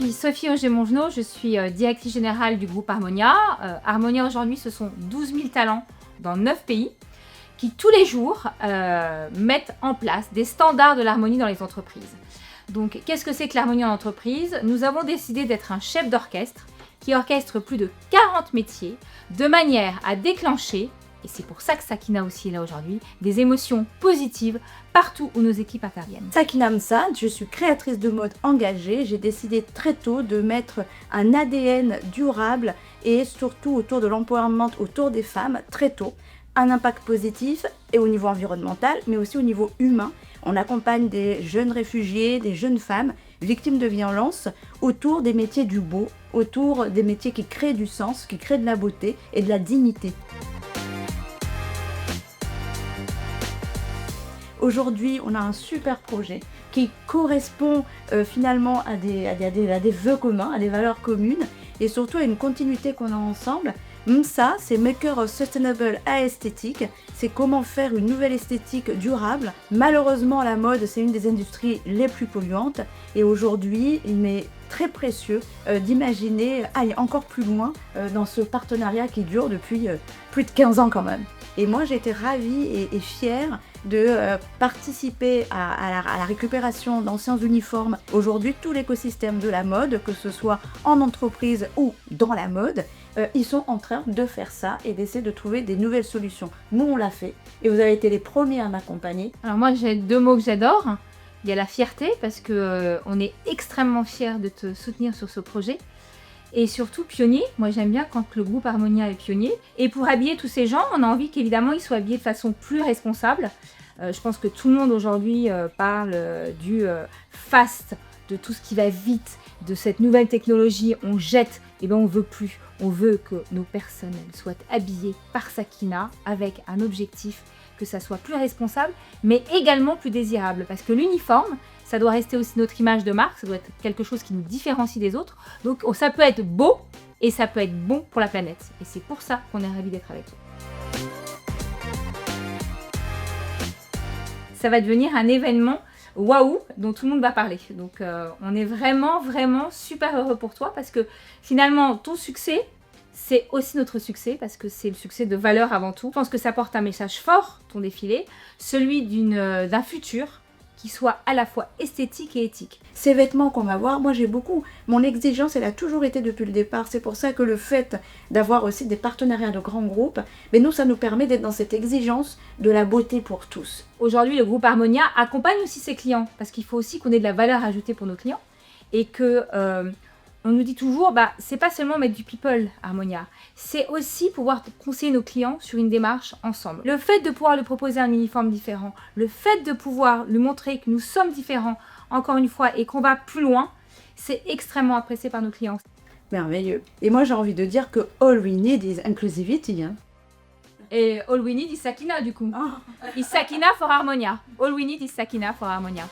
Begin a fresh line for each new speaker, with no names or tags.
suis Sophie Auger-Mongenod, je suis directrice générale du groupe Harmonia. Harmonia aujourd'hui, ce sont 12 000 talents dans 9 pays qui tous les jours mettent en place des standards de l'harmonie dans les entreprises. Donc, qu'est-ce que c'est que l'harmonie en entreprise? Nous avons décidé d'être un chef d'orchestre qui orchestre plus de 40 métiers de manière à déclencher, et c'est pour ça que Sakina aussi est là aujourd'hui, des émotions positives partout où nos équipes interviennent.
Sakina Msad, je suis créatrice de mode engagée. J'ai décidé très tôt de mettre un ADN durable et surtout autour de l'empowerment, autour des femmes, très tôt. Un impact positif et au niveau environnemental, mais aussi au niveau humain. On accompagne des jeunes réfugiés, des jeunes femmes victimes de violences autour des métiers du beau, autour des métiers qui créent du sens, qui créent de la beauté et de la dignité. Aujourd'hui, on a un super projet qui correspond finalement à des vœux communs, à des valeurs communes et surtout à une continuité qu'on a ensemble. MSA, c'est Maker Sustainable Aesthetic, c'est comment faire une nouvelle esthétique durable. Malheureusement, la mode, c'est une des industries les plus polluantes et aujourd'hui, il m'est très précieux d'imaginer aller encore plus loin dans ce partenariat qui dure depuis plus de 15 ans quand même. Et moi, j'ai été ravie et fière de participer à la récupération d'anciens uniformes. Aujourd'hui, tout l'écosystème de la mode, que ce soit en entreprise ou dans la mode, ils sont en train de faire ça et d'essayer de trouver des nouvelles solutions. Nous, on l'a fait et vous avez été les premiers à m'accompagner.
Alors moi, j'ai 2 mots que j'adore. Il y a la fierté parce que on est extrêmement fiers de te soutenir sur ce projet. Et surtout pionnier, moi j'aime bien quand le groupe Harmonia est pionnier. Et pour habiller tous ces gens, on a envie qu'évidemment ils soient habillés de façon plus responsable. Je pense que tout le monde aujourd'hui parle du fast, de tout ce qui va vite, de cette nouvelle technologie, on jette, et bien on veut plus. On veut que nos personnels soient habillés par Sakina avec un objectif, que ça soit plus responsable, mais également plus désirable. Parce que l'uniforme, ça doit rester aussi notre image de marque, ça doit être quelque chose qui nous différencie des autres. Donc ça peut être beau et ça peut être bon pour la planète. Et c'est pour ça qu'on est ravis d'être avec toi. Ça va devenir un événement waouh dont tout le monde va parler. Donc on est vraiment super heureux pour toi parce que finalement ton succès, c'est aussi notre succès parce que c'est le succès de valeur avant tout. Je pense que ça porte un message fort, ton défilé, celui d'un futur qui soit à la fois esthétique et éthique.
Ces vêtements qu'on va voir, moi j'ai beaucoup. Mon exigence, elle a toujours été depuis le départ. C'est pour ça que le fait d'avoir aussi des partenariats de grands groupes, mais nous, ça nous permet d'être dans cette exigence de la beauté pour tous.
Aujourd'hui, le groupe Harmonia accompagne aussi ses clients parce qu'il faut aussi qu'on ait de la valeur ajoutée pour nos clients et que on nous dit toujours, c'est pas seulement mettre du people Harmonia, c'est aussi pouvoir conseiller nos clients sur une démarche ensemble. Le fait de pouvoir lui proposer un uniforme différent, le fait de pouvoir lui montrer que nous sommes différents, encore une fois, et qu'on va plus loin, c'est extrêmement apprécié par nos clients.
Merveilleux. Et moi, j'ai envie de dire que all we need is inclusivity. Hein.
Et all we need is Sakina, du coup. Oh. Is Sakina for Harmonia. All we need is Sakina for Harmonia.